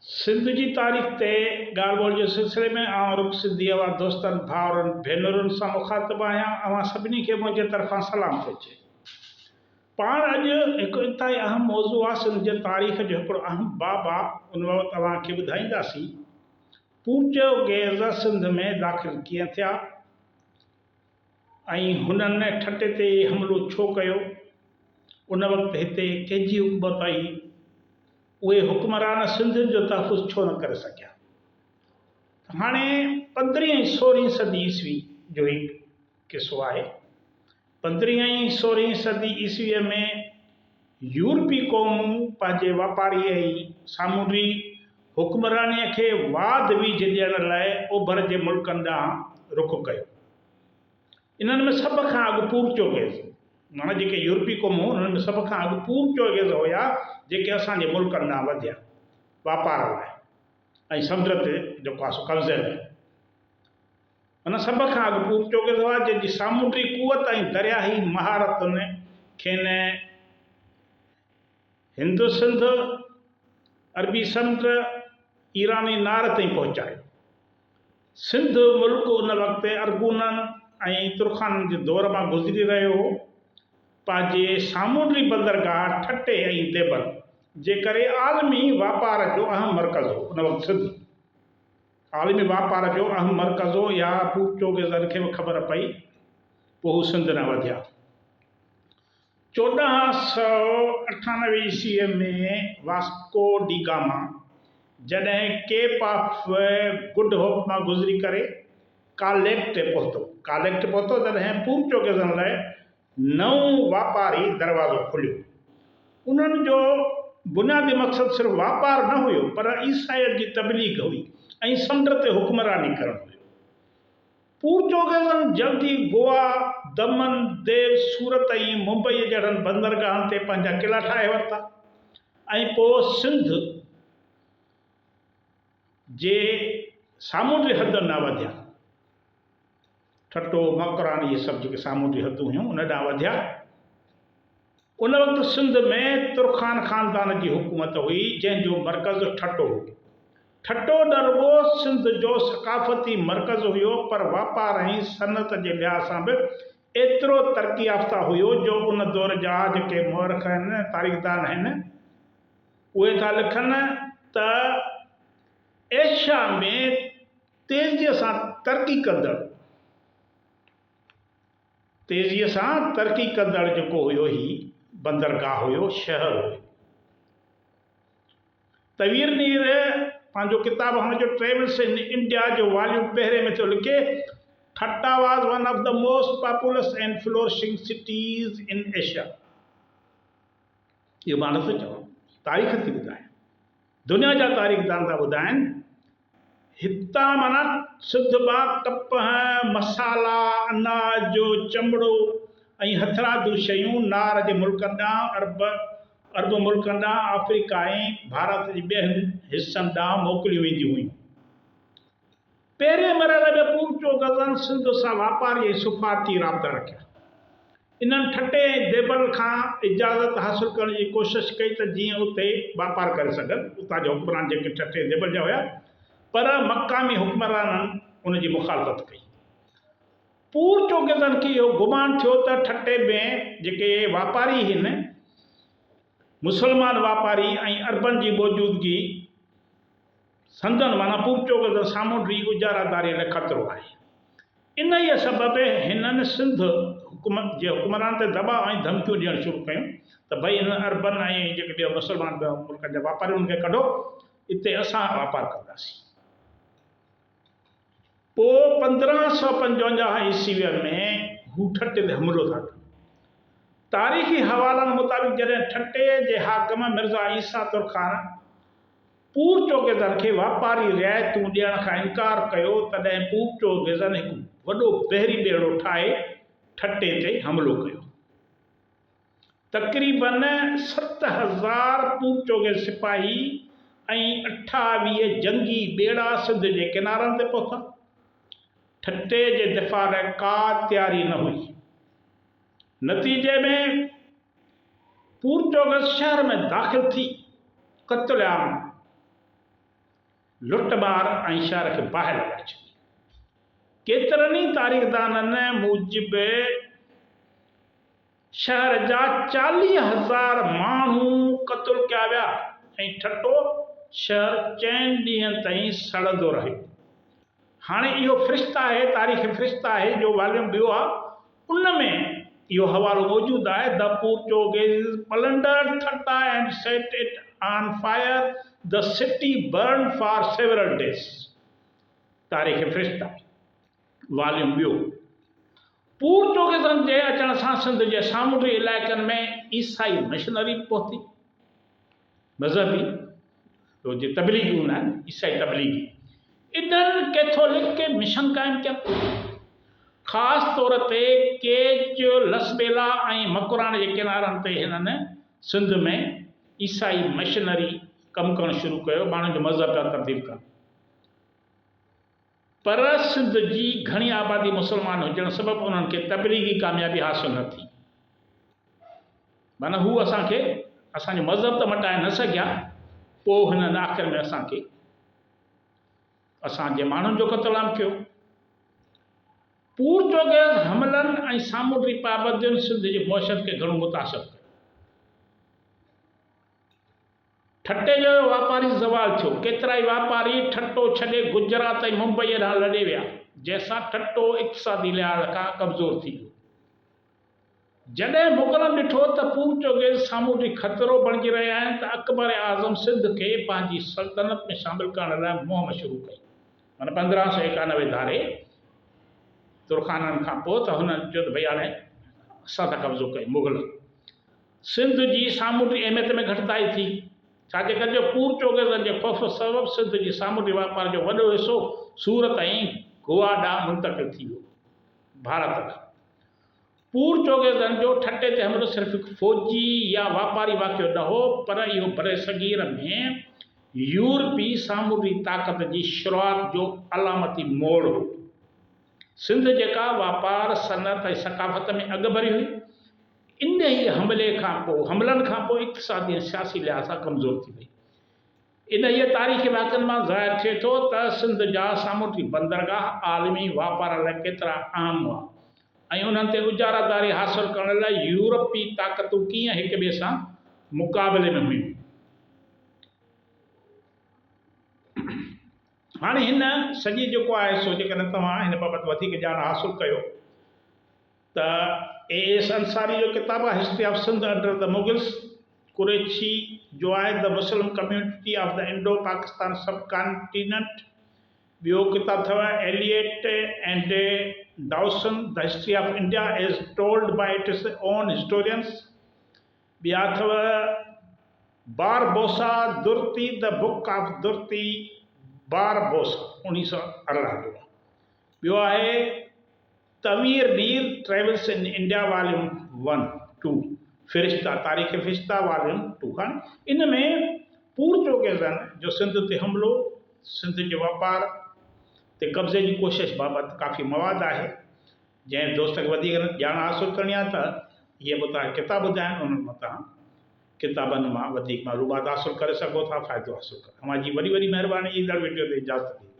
सिंध जी तारीख़ ते ॻाल्हि ॿोल जे सिलसिले में आउं रुख सिंधी आवाज़ दोस्तनि भाउरनि भेनरुनि सां मुखातिबु आहियां। अवां सभिनी खे मुंहिंजे तरफ़ां सलाम थो अचे। पाण अॼु हिकु इंतिहाई अहम मौज़ू आहे सिंध जे तारीख़ जो हिकिड़ो अहम बाब आहे, उन बाबति तव्हांखे ॿुधाईंदासीं। पोर्चुगेज़ सिंध में दाख़िल कीअं थिया ऐं हुननि ठटे ते हमिलो छो कयो, उन वक़्तु हिते कंहिंजी हुकूमत आई, उहे हुक्मरान सिंधियुनि जो तहफ़ुज़ छो न करे सघिया। हाणे 15वीं ऐं 16वीं सदी ईस्वी जो ही किस्सो आहे। 15वीं ऐं 16वीं सदी ईस्वीअ में यूरोपी क़ौमूं पंहिंजे वापारी ऐं सामूंडी हुक्मरानीअ खे वाध वीझ ॾियण लाइ ओभर जे मुल्कनि ॾांहुं रुख़ कयो। इन्हनि में सभ खां अॻु पोर्चुगेज़, माना जेके यूरोपी क़ौमूं उन्हनि में सभ खां अॻु पोर्चुगेज़ हुया जेके असांजे मुल्कनि ॾांहुं वधिया वापार लाइ ऐं समुंड ते जेको आहे सो कब्ज़े में। माना सभ खां अॻु पोर्चुगेज़ हुआ जंहिंजी सामूंडी कुवत ऐं दरियाही महारतुनि खेनि हिंदु सिंध, अरबी समुंड, ईरानी नार ताईं पहुचायो। सिंध मुल्क उन वक़्तु अरगूननि ऐं तुर्खाननि जे दौर मां गुज़री रहियो हो। पंहिंजे सामूंडी बंदरगाह ठटे ऐं देबल जे करे आलमी वापार जो अहम मर्कज़ हो। उन वक़्तु सिंध आलमी वापार जो अहम मर्कज़ हो। या पोर्चुगेज़नि खे बि ख़बर पई, पोइ हू सिंध न वधिया। 1498 ईस्वीअ में वास्को डी गामा जॾहिं केप ऑफ गुड होप मां गुज़री करे कालेक्ट पहुतो तॾहिं पोर्चुगेज़नि लाइ नओं वापारी दरवाज़ो खुलियो। उन्हनि जो बुनियादी मक़सदु सिर्फ़ु वापार न हुयो, पर ईसाईअत जी तबलीग हुई ऐं समुंड ते हुक्मरानी करणु हुयो। पोर्चुगेज़नि जल्दी गोवा, दमन, देव, सूरत ऐं मुंबई जहिड़नि बंदरगाहनि ते पंहिंजा क़िला ठाहे वरिता ऐं पोइ सिंध जे सामूंडी हद न वधिया। ठटो, मकरानी, इहे सभु जेके सामूंडी हदूं हुयूं उन ॾांहुं वधिया। उन वक़्तु सिंध में तुर्खान ख़ानदान जी हुकूमत हुई जंहिंजो मर्कज़ ठटो हो। ठटो न रुॻो सिंध जो सक़ाफ़ती मर्कज़ हुयो, पर वापार ऐं सनत जे लिहाज़ सां बि एतिरो तरक़ी याफ़्ता हुयो जो उन दौर जा जेके मौरख़ आहिनि, तारीख़दान आहिनि, उहे था लिखनि त एशिया में तेज़ीअ सां तरक़ी कंदड़ जेको हुयो ही बंदरगाह हुयो, शहर हुयो। तवीरनीर पंहिंजो किताब हुनजो ट्रेवल्स इन इंडिया जो वॉल्यूम 1 में थो लिखे, Thatta was one of the most populous and flourishing cities in Asia. इहो मां नथो चवां, तारीख़ थी ॿुधाए, दुनिया जा तारीख़दान था ॿुधाइनि। हितां माना सिंध मां कपह, मसाला, अनाज जो चमड़ो ऐं हथरादू शयूं नार जे मुल्कनि ॾांहुं, अरब मुल्कनि ॾांहुं, अफ्रीका ऐं भारत जे ॿियनि हिसनि ॾांहुं मोकिलियूं वेंदियूं हुयूं। पहिरें मरहले में पोर्चुगेज़नि सिंध सां वापारी ऐं सुफ़ारती राब्ता रखिया। इन्हनि ठटे ऐं देबल खां इजाज़त हासिल करण जी कोशिशि कई त जीअं उते वापार करे सघनि। उतां जा हुक्मरान जेके ठटे देबल जा हुया, पर मक़ामी हुक्मराननि उनजी मुखालफ़त कई। पोर्चुगेज़नि खे इहो गुमान थियो त ठटे में जेके वापारी आहिनि, मुसलमान वापारी ऐं अरबनि जी मौजूदगी संदन माना पोर्चुगेज़ सामूंडी उजारादारी लाइ ख़तरो आहे। इन ई सबबु हिननि सिंध हुकूमत जे हुक्मरान ते दबाव ऐं धमकियूं ॾियणु शुरू कयूं त भई हिन अरबन ऐं जेके ॿिया मुसलमान मुल्कनि जा वापारी उनखे कढो, हिते असां वापार कंदासीं। पोइ 1555 ईस्वीअ में हू ठटे ते हमिलो था कनि। तारीख़ी हवालनि मुताबिक़ जॾहिं ठटे जे हाकिम मिर्ज़ा ईसा तुर्खान पोर्चुगेज़नि खे वापारी रियायतूं ॾियण खां इनकार कयो, तॾहिं पोर्चुगेज़नि हिकु वॾो बहरी ॿेड़ो ठाहे ठटे ते हमिलो कयो। तक़रीबन 7000 पोर्चुगेज़ सिपाही ऐं 28 जंगी ॿेड़ा सिंध जे किनारनि ते पहुता। ठटे जे दिफ़ा लाइ का तयारी न हुई। नतीजे में पोर्चुगेज़ शहर में दाख़िल थी क़त्ल आम लुटमार ऐं शहर खे बाहि लॻाए छॾी। केतिरनि ई तारीख़दाननि मूजिब शहर जा 40,000 माण्हू क़तल कया विया ऐं ठटो शहर 4 ॾींहंनि ताईं सड़ंदो रहियो। हाणे इहो फ़रिश्ता आहे, तारीख़ फ़रिश्ता आहे जो वॉल्यूम ॿियो आहे, उन में इहो हवालो मौजूदु आहे। The Portuguese plundered Thatta and set it on fire. The city burned for several days. तारीख़ फ़रिश्ता वॉल्यूम ॿियो। पोर्चुगीज़नि जे अचण सां सिंध जे सामूंडी इलाइक़नि में ईसाई मिशनरी पहुती, मज़हबी जो तबलीगी हूंदा आहिनि, ईसाई तबलीगी। इन्हनि कैथोलिक के मिशन क़ाइमु कया, ख़ासि तौर ते केज, लसबेला ऐं मकरान जे किनारनि ते हिननि सिंध में ईसाई मिशनरी कमु करणु शुरू कयो, माण्हुनि जो मज़हब पिया तब्दील कनि। पर सिंध जी घणी आबादी मुसलमान हुजण सबबि उन्हनि खे तबलीगी कामयाबी हासिल न थी। माना हू असांजो मज़हब त मटाए न सघिया, पोइ हिननि आख़िर में असांजे माण्हुनि जो क़त्ल आम कयो। पोर्चुगीज़ हमलनि ऐं सामूंडी पाबंदियुनि सिंध जे मुआशरत खे घणो मुतासिर कयो। ठटे जो वापारी ज़वाल थियो, केतिरा ई वापारी ठट्टो छॾे गुजरात ऐं मुंबई ॾांहुं लॾे विया, जंहिंसां ठट्टो इक़्तिसादी लिहाज़ खां कमज़ोर थी वियो। जॾहिं मुग़लनि ॾिठो त पोर्चुगीज़ सामूंडी ख़तरो बणिजी रहिया आहिनि त अकबर आज़म सिंध खे पंहिंजी सल्तनत में शामिल करण लाइ मुहिम शुरू कई। माना 1591 धारे तुर्खाननि खां पोइ त हुननि चयो त भई हाणे असां था कब्ज़ो कयूं। मुग़ल सिंध जी सामूंडी अहमियत में घटिताई थी, छाजे करे पोर्चुगीज़नि जे ख़ौफ़ सबबि सिंध जी सामूंडी वापार जो वॾो हिसो सूरत ऐं गोवा ॾांहुं मुंतक़िल थी वियो, भारत ॾांहुं। पोर्चुगीज़नि जो ठटे ते हमिलो सिर्फ़ु हिकु फ़ौजी या वापारी वाक़ियो न हो, पर इहो बरे सगीर में यूरोपी सामूंडी ताक़त जी शुरूआत जो अलामती मोड़ हो। सिंध जेका वापार, सनत ऐं सक़ाफ़त में अॻभरी हुई, इन ई हमलनि खां पोइ इक़्तिसादी ऐं सियासी लिहाज़ सां कमज़ोर थी वई। इन ई तारीख़ी वाक़िअनि मां ज़ाहिर थिए थो त सिंध जा सामूंडी बंदरगाह आलमी वापार लाइ केतिरा आम हुआ ऐं उन्हनि ते उजारादारी हासिल करण लाइ यूरोपी ताक़तूं कीअं हिक ॿिए सां मुक़ाबले में हुयूं। हाणे हिन सॼी जेको आहे सो जेकॾहिं तव्हां हिन बाबति वधीक ॼाण हासिल कयो त एस अंसारी जो किताबु आहे history of Sindh under the Mughals, Qureshi जो आहे the Muslim community of the Indo Pakistan subcontinent. ॿियो किताबु अथव Elliot and Dowson the history of India is told by its own historians. ॿिया अथव Barbosa Duarte the book of Duarte Barbosa 1918 जो। ॿियो आहे तमीर नीर ट्रेवल्स इन इंडिया वॉल्यूम 1-2 फ़रिश्ता, तारीख़ फ़रिश्ता वॉल्यूम 2। हाणे इन में पोर्चुगीज़नि जो सिंध ते हमिलो, सिंध जे वापार ते कब्ज़े जी कोशिश बाबति काफ़ी मवाद आहे। जंहिं दोस्त खे वधीक ॼाण हासिल करणी आहे त इहे बि तव्हां किताब ॿुधाया आहिनि, उन्हनि मां तव्हां किताबनि मां वधीक मालूमात हासिल करे सघो था, फ़ाइदो हासिल करो। तव्हांजी वॾी वॾी महिरबानी। ईंदड़ वीडियो ते इजाज़त ॾियो।